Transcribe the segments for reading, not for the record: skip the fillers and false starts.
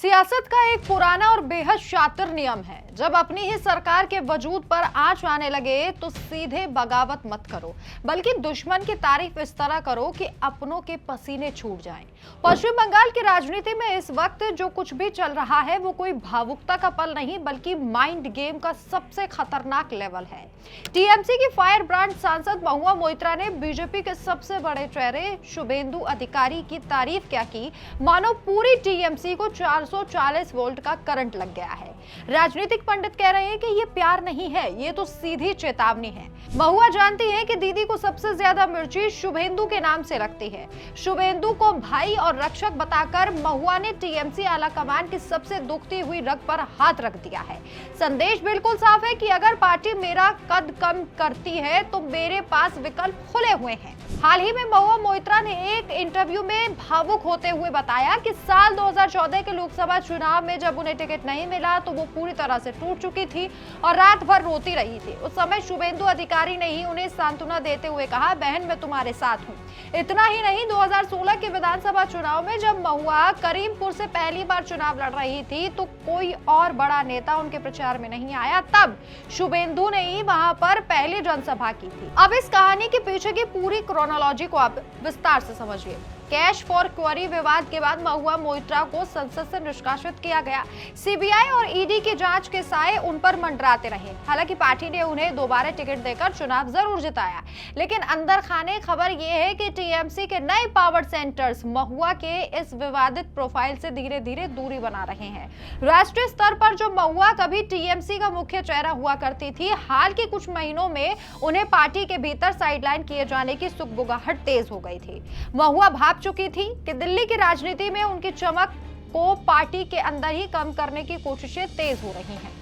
सियासत का एक पुराना और बेहद शातिर नियम है, जब अपनी ही सरकार के वजूद पर आंच आने लगे तो सीधे बगावत मत करो, बल्कि दुश्मन की तारीफ इस तरह करो कि अपनों के पसीने छूट जाएं। पश्चिम बंगाल की राजनीति में इस वक्त जो कुछ भी चल रहा है वो कोई भावुकता का पल नहीं, बल्कि माइंड गेम का सबसे खतरनाक लेवल है। टीएमसी की फायर ब्रांड सांसद महुआ मोइत्रा ने बीजेपी के सबसे बड़े चेहरे शुभेंदु अधिकारी की तारीफ क्या की, मानो पूरी टीएमसी को 440 वोल्ट का करंट लग गया है। राजनीतिक पंडित कह रहे हैं कि ये प्यार नहीं है, ये तो सीधी चेतावनी है। महुआ जानती है कि दीदी को सबसे ज्यादा मिर्ची शुभेंदु के नाम से लगती है। शुभेंदु को भाई और रक्षक बताकर महुआ ने टीएमसी आलाकमान की सबसे दुखती हुई रग पर हाथ रख दिया है। संदेश बिल्कुल साफ है कि अगर पार्टी मेरा कद कम करती है तो मेरे पास विकल्प खुले हुए हैं। हाल ही में महुआ मोइत्रा ने एक इंटरव्यू में भावुक होते हुए बताया कि साल 2014 के लोकसभा चुनाव में जब उन्हें टिकट नहीं मिला तो वो पूरी तरह से टूट चुकी थी और रात भर रोती रही थी। उस समय शुभेंदु अधिकारी ने ही उन्हें सांत्वना देते हुए कहा, बहन मैं तुम्हारे साथ हूँ। इतना ही नहीं, 2016 के विधानसभा चुनाव में जब महुआ करीमपुर से पहली बार चुनाव लड़ रही थी तो कोई और बड़ा नेता उनके प्रचार में नहीं आया, तब शुभेंदु ने ही वहां पर पहली जनसभा की थी। अब इस कहानी के पीछे की पूरी क्रोनोलॉजी को आप विस्तार से समझिए। कैश फॉर क्वेरी विवाद के बाद महुआ मोइत्रा को संसद से निष्कासित किया गया। सीबीआई और ईडी की जांच के साए उन पर मंडराते रहे। हालांकि पार्टी ने उन्हें दोबारा टिकट देकर चुनाव जरूर जिताया, लेकिन अंदर खाने खबर यह है कि टीएमसी के नए पावर सेंटर्स महुआ के इस विवादित प्रोफाइल से धीरे धीरे दूरी बना रहे हैं। राष्ट्रीय स्तर पर जो महुआ कभी टीएमसी का मुख्य चेहरा हुआ करती थी, हाल के कुछ महीनों में उन्हें पार्टी के भीतर साइडलाइन किए जाने की सुगबुगाहट तेज हो गई थी। महुआ भाप चुकी थी कि दिल्ली की राजनीति में उनकी चमक को पार्टी के अंदर ही कम करने की कोशिशें तेज हो रही हैं।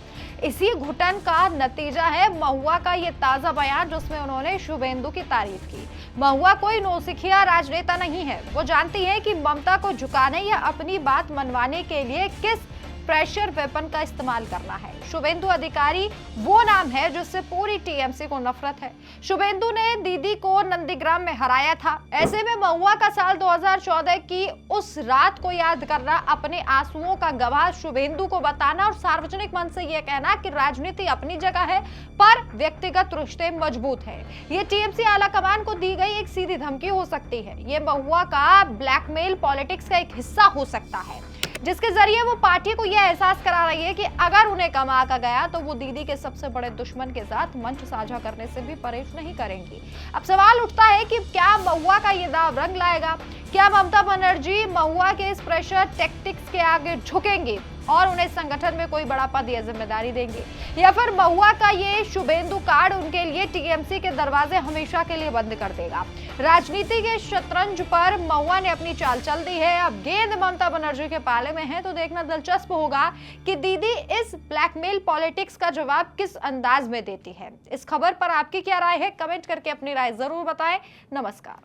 इसी घुटन का नतीजा है महुआ का ये ताजा बयान, जिसमें उन्होंने शुभेंदु की तारीफ की। महुआ कोई नौसिखिया राजनेता नहीं है। वो जानती है कि ममता को झुकाने या अपनी बात मनवाने के लिए किस प्रेशर वेपन का इस्तेमाल करना है। शुभेंदु अधिकारी वो नाम है जिससे पूरी टीएमसी को नफरत है। शुभेंदु ने दीदी को नंदीग्राम में हराया था। ऐसे में महुआ का साल 2014 की उस रात को याद करना, अपने आंसुओं का गवाह शुभेंदु को बताना और सार्वजनिक मंच से यह कहना कि राजनीति अपनी जगह है पर व्यक्तिगत रिश्ते मजबूत है, ये टीएमसी आलाकमान को दी गई एक सीधी धमकी हो सकती है। ये महुआ का ब्लैकमेल पॉलिटिक्स का एक हिस्सा हो सकता है, जिसके जरिए वो पार्टी को यह एहसास करा रही है कि अगर उन्हें कम आका गया तो वो दीदी के सबसे बड़े दुश्मन के साथ मंच साझा करने से भी परहेज नहीं करेंगी। अब सवाल उठता है कि क्या महुआ का ये दाव रंग लाएगा? क्या ममता बनर्जी महुआ के इस प्रेशर टैक्टिक्स के आगे झुकेंगे और उन्हें संगठन में कोई बड़ा पद या जिम्मेदारी देंगे, या फिर महुआ का ये शुभेंदु कार्ड उनके लिए टीएमसी के दरवाजे हमेशा के लिए बंद कर देगा? राजनीति के शतरंज पर महुआ ने अपनी चाल चल दी है। अब गेंद ममता बनर्जी के पाले में है, तो देखना दिलचस्प होगा कि दीदी इस ब्लैकमेल पॉलिटिक्स का जवाब किस अंदाज में देती है। इस खबर पर आपकी क्या राय है? कमेंट करके अपनी राय जरूर बताएं। नमस्कार।